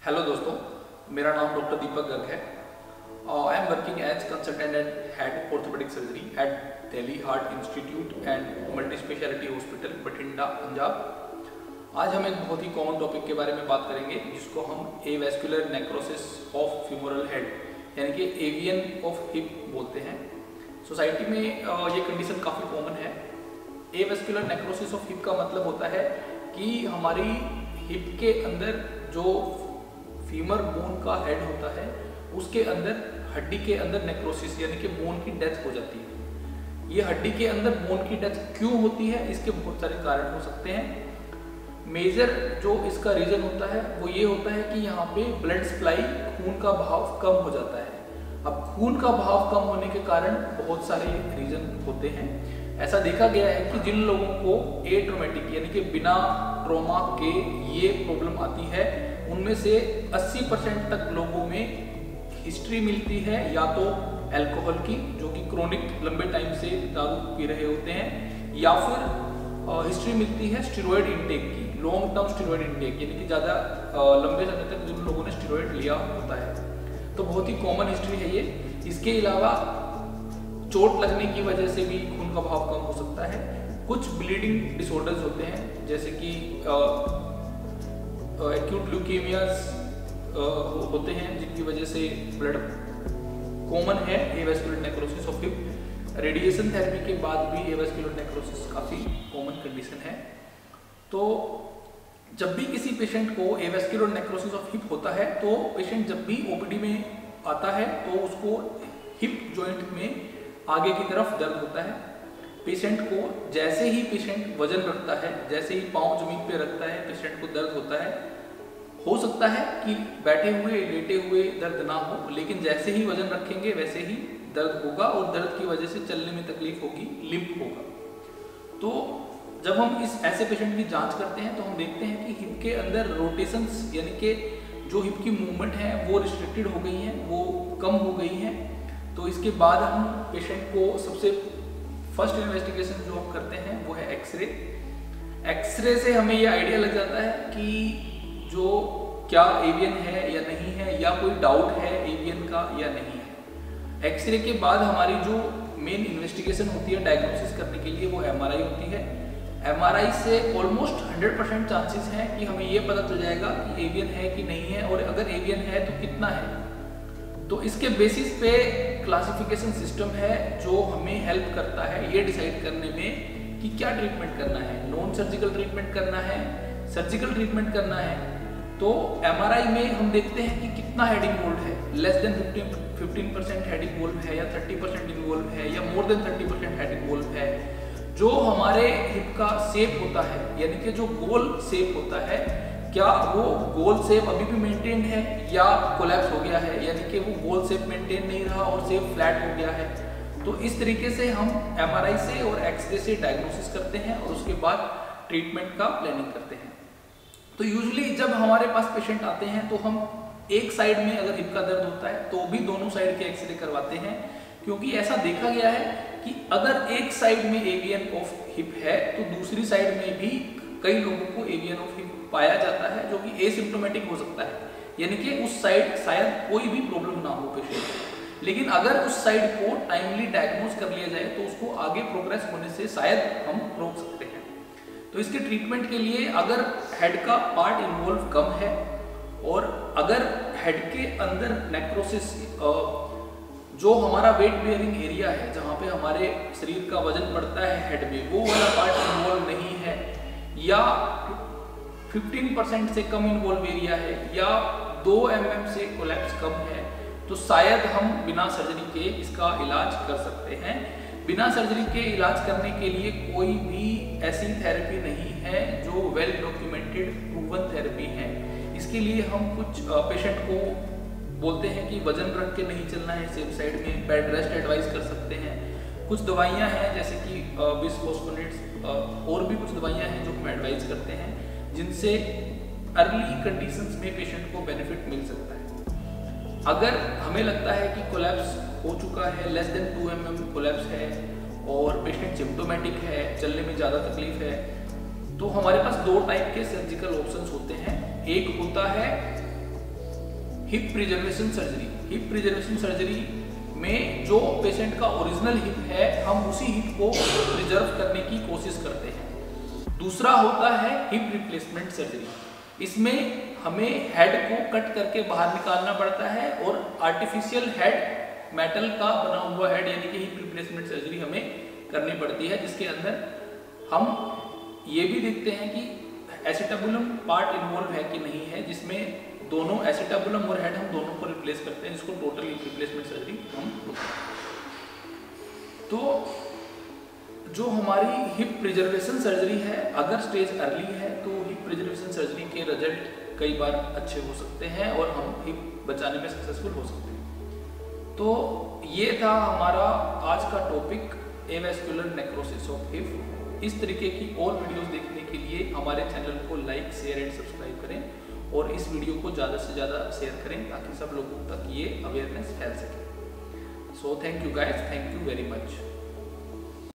Hello दोस्तों, मेरा नाम डॉक्टर दीपक गर्ग है। I am working as consultant and head orthopaedic surgery at Delhi heart institute and multi speciality hospital Bathinda, Punjab. आज हम एक बहुत ही कॉमन टॉपिक के बारे में बात करेंगे जिसको हम avascular necrosis of femoral head यानी कि एवियन ऑफ हिप बोलते हैं। सोसाइटी में ये कंडीशन काफ़ी कॉमन है। एवेस्कुलर नेक्रोसिस ऑफ हिप का मतलब होता है कि हमारी हिप के अंदर जो फीमर बोन का हेड होता है उसके अंदर हड्डी के अंदर नेक्रोसिस यानी कि बोन की डेथ हो जाती है। ये हड्डी के अंदर बोन की डेथ क्यों होती है, इसके बहुत सारे कारण हो सकते हैं। मेजर जो इसका रीजन होता है वो ये होता है कि यहाँ पे ब्लड सप्लाई, खून का बहाव कम हो जाता है। अब खून का बहाव कम होने के कारण बहुत सारे रीजन होते हैं। ऐसा देखा गया है कि जिन लोगों को एट्रोमेटिक यानी कि बिना ट्रॉमा के ये प्रॉब्लम आती है उनमें से 80% तक लोगों में हिस्ट्री मिलती है या तो अल्कोहल की, जो कि क्रोनिक लंबे टाइम से दारू पी रहे होते हैं, या फिर हिस्ट्री मिलती है स्टेरॉयड इंटेक की, लॉन्ग टर्म स्टेरॉयड इंटेक यानी कि ज़्यादा लंबे समय तक जिन लोगों ने स्टेरॉयड लिया होता है। तो बहुत ही कॉमन हिस्ट्री है ये। इसके अलावा चोट लगने की वजह से भी खून का बहाव कम हो सकता है। कुछ ब्लीडिंग डिसऑर्डर्स होते हैं जैसे कि एक्यूट ल्यूकेमियाज होते हैं जिनकी वजह से ब्लड कॉमन है avascular necrosis of hip. Radiation therapy के बाद भी एवेस्कुलर नेक्रोसिस काफ़ी कॉमन कंडीशन है। तो जब भी किसी पेशेंट को एवेस्कुलर नेक्रोसिस ऑफ हिप होता है तो पेशेंट जब भी ओपीडी में आता है तो उसको हिप जॉइंट में आगे की तरफ दर्द होता है। पेशेंट को जैसे ही पेशेंट वजन रखता है, जैसे ही पाँव जमीन पे रखता है, पेशेंट को दर्द होता है। हो सकता है कि बैठे हुए लेटे हुए दर्द ना हो, लेकिन जैसे ही वजन रखेंगे वैसे ही दर्द होगा और दर्द की वजह से चलने में तकलीफ होगी, लिम्प होगा। तो जब हम इस ऐसे पेशेंट की जांच करते हैं तो हम देखते हैं कि हिप के अंदर रोटेशंस यानी कि जो हिप की मूवमेंट है वो रिस्ट्रिक्टेड हो गई हैं, वो कम हो गई हैं। तो इसके बाद हम पेशेंट को सबसे फर्स्ट इन्वेस्टिगेशन जो हम करते हैं वो है एक्सरे। एक्सरे से हमें ये आइडिया लग जाता है कि जो क्या एवियन है या नहीं है, या कोई डाउट है एवियन का या नहीं है। एक्सरे के बाद हमारी जो मेन इन्वेस्टिगेशन होती है डायग्नोसिस करने के लिए वो एमआरआई होती है। एमआरआई से ऑलमोस्ट 100% चांसेस हैं कि हमें ये पता चल जाएगा कि एवियन है कि नहीं है, और अगर एवियन है तो कितना है। तो इसके बेसिस पे क्लासिफिकेशन सिस्टम है जो हमें हेल्प करता है ये डिसाइड करने में कि क्या ट्रीटमेंट करना है, नॉन सर्जिकल ट्रीटमेंट करना है, सर्जिकल ट्रीटमेंट करना है। तो एमआरआई में हम देखते हैं कि कितना हेड इन्वॉल्व है, लेस देन 15% हेड इन्वॉल्व है, या 30% इन्वॉल्व है, या मोर देन 30% हेड इन्वॉल्व है। जो हमारे हिप का शेप होता है यानी कि जो गोल शेप होता है, क्या वो गोल शेप अभी भी मेंटेन है या कोलैप्स हो गया है, यानी कि वो गोल शेप मेंटेन नहीं रहा और शेप फ्लैट हो गया है। तो इस तरीके से हम एमआरआई से और एक्सरे से डायग्नोसिस करते हैं और उसके बाद ट्रीटमेंट का प्लानिंग करते हैं। तो यूजुअली जब हमारे पास पेशेंट आते हैं तो हम एक साइड में अगर हिप का दर्द होता है तो भी दोनों साइड के एक्सरे करवाते हैं, क्योंकि ऐसा देखा गया है कि अगर एक साइड में एवियन ऑफ हिप है तो दूसरी साइड में भी कई लोगों को एवियन ऑफ हिप पाया जाता है जो कि एसिम्प्टोमेटिक हो सकता है, यानी कि उस साइड शायद कोई भी प्रॉब्लम ना हो पेशेंट। लेकिन अगर उस साइड को टाइमली डायग्नोज कर लिया जाए तो उसको आगे प्रोग्रेस होने से शायद हम रोक सकते हैं। तो इसके ट्रीटमेंट के लिए अगर हेड का पार्ट इन्वॉल्व कम है और अगर हेड के अंदर नेक्रोसिस, जो हमारा वेट बेयरिंग एरिया है जहाँ पे हमारे शरीर का वजन पड़ता है हेड में, वो वाला पार्ट इन्वॉल्व नहीं है, या 15% से कम इन्वॉल्व एरिया है, या 2 mm से कोलैप्स कम है, तो शायद हम बिना सर्जरी के इसका इलाज कर सकते हैं। बिना सर्जरी के इलाज करने के लिए कोई भी ऐसी थेरेपी नहीं है जो वेल डॉक्यूमेंटेड प्रूवन थेरेपी है। इसके लिए हम कुछ पेशेंट को बोलते हैं कि वजन रख के नहीं चलना है, सेफ साइड में बेड रेस्ट एडवाइस कर सकते हैं। कुछ दवाइयाँ हैं जैसे कि बिसफॉस्फोनेट्स, और भी कुछ दवाइयाँ हैं जो हम एडवाइस करते हैं जिनसे अर्ली कंडीशंस में पेशेंट को बेनिफिट मिल सकता है। अगर हमें लगता है कि कोलैप्स हो चुका है, लेस देन 2 mm कोलैप्स है और पेशेंट सिम्प्टोमेटिक है, चलने में ज़्यादा तकलीफ है, तो हमारे पास 2 टाइप के सर्जिकल ऑप्शंस होते हैं। एक होता है hip preservation surgery. Hip preservation surgery में जो पेशेंट का ओरिजिनल हिप है हम उसी हिप को प्रिजर्व करने की कोशिश करते हैं। दूसरा होता है हिप रिप्लेसमेंट सर्जरी। इसमें हमें हेड को कट करके बाहर निकालना पड़ता है और आर्टिफिशियल हेड, मेटल का बना हुआ हेड यानी कि हिप रिप्लेसमेंट सर्जरी हमें करनी पड़ती है, जिसके अंदर हम ये भी देखते हैं कि एसिटाबुलम पार्ट इन्वॉल्व है कि नहीं है, जिसमें दोनों एसिटाबुलम और हेड हम दोनों को रिप्लेस करते हैं, जिसको टोटल हिप रिप्लेसमेंट सर्जरी हम बोलते हैं। तो जो हमारी हिप प्रिजर्वेशन सर्जरी है, अगर स्टेज अर्ली है तो हिप प्रिजर्वेशन सर्जरी के रिजल्ट कई बार अच्छे हो सकते हैं और हम हिप बचाने में सक्सेसफुल हो सकते हैं। तो ये था हमारा आज का topic, avascular necrosis of hip. इस तरीके की और वीडियोस देखने के लिए हमारे चैनल को लाइक, शेयर एंड सब्सक्राइब करें और इस वीडियो को ज़्यादा से ज़्यादा शेयर करें ताकि सब लोगों तक ये अवेयरनेस फैल सके। So thank you guys, thank you very much.